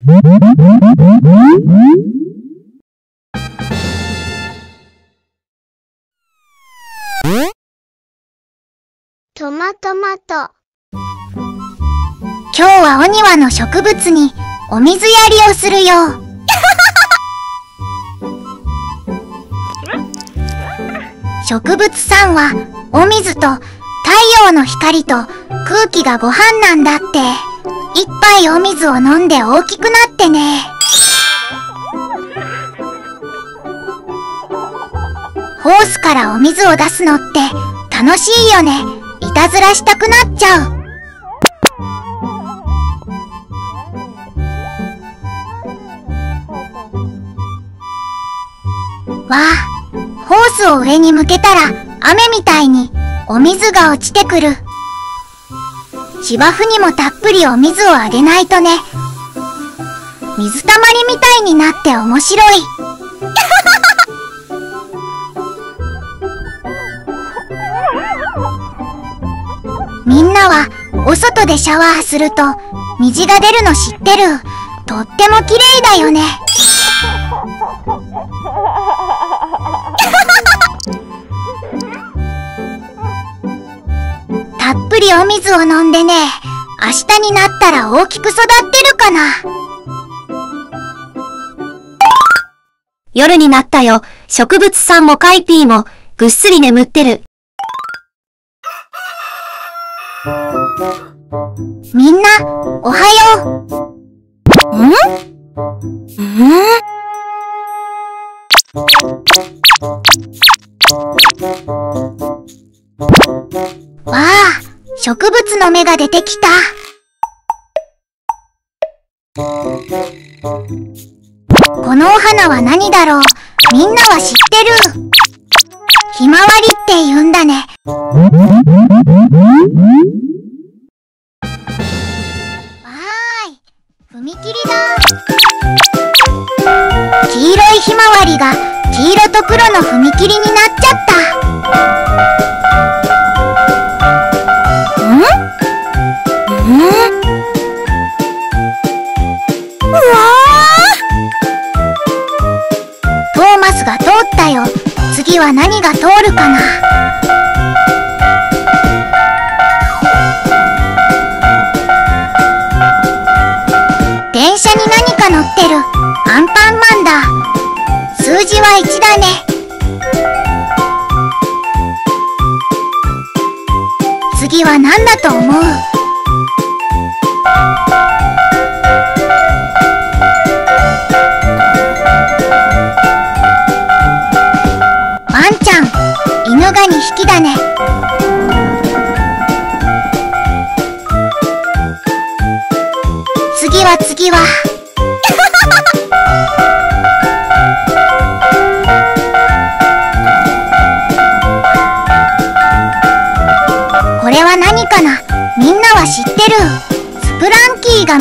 トマトマト。今日はお庭の植物にお水やりをするよ。植物さんはお水と太陽の光と空気がご飯なんだって。いっぱいお水を飲んで大きくなってね。ホースからお水を出すのって楽しいよね。いたずらしたくなっちゃう。わあ、ホースを上に向けたら雨みたいにお水が落ちてくる。芝生にもたっぷりお水をあげないとね。水たまりみたいになって面白い。みんなはお外でシャワーすると虹が出るの知ってる？とっても綺麗だよね。たっぷりお水を飲んでね。明日になったら大きく育ってるかな。夜になったよ。植物さんもカイピーもぐっすり眠ってる。みんな、おはよう。わあ、植物の芽が出てきた。このお花は何だろう。みんなは知ってる？ひまわりって言うんだね。踏切だ。黄色いひまわりが黄色と黒の踏切になっちゃった。うわー！トーマスが通ったよ。次は何が通るかな。電車に何か乗ってる。アンパンマンだ。数字は1だね。次は何だと思う？ワンちゃん、犬が2匹だね。次はこれは何かな。みんなは知ってる？スプランキーが3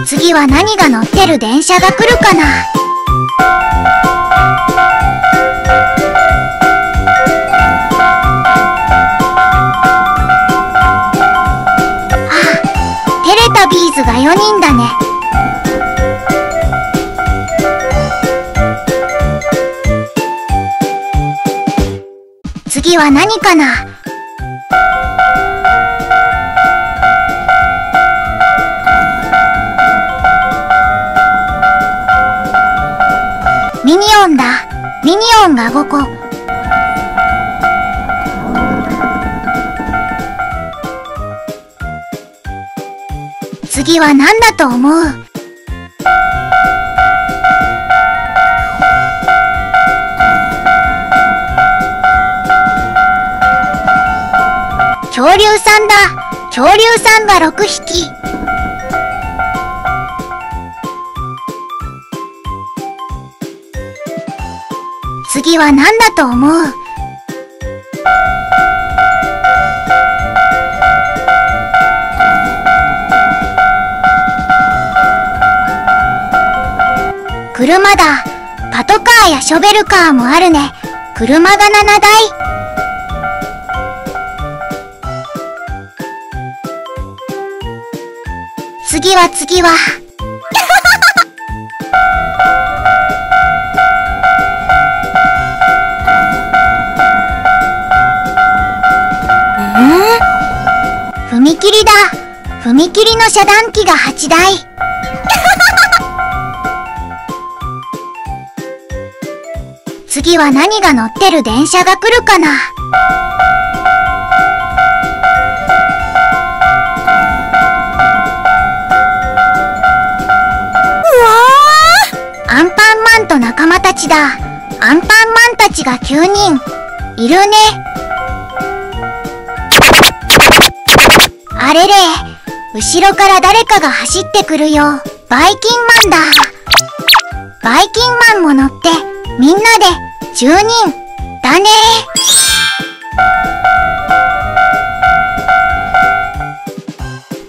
つ。次は何が乗ってる電車が来るかな。ビーズが4人だね。次は何かな。ミニオンだ。ミニオンが5個。次は何だと思う？恐竜さんだ。恐竜さんが6匹。次は何だと思う？車だ。パトカーやショベルカーもあるね。車が7台。次は踏切だ。踏切の遮断機が8台。次は何が乗ってる電車が来るかな。アンパンマンと仲間たちだ。アンパンマンたちが9人いるね。あれれ、後ろから誰かが走ってくるよ。バイキンマンだ。バイキンマンも乗ってみんなで10人だね。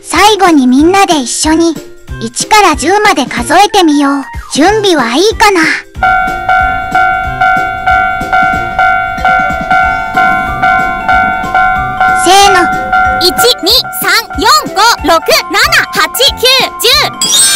最後にみんなで一緒に1から10まで数えてみよう。準備はいいかな？せーの。1、2、3、4、5、6、7、8、9、10。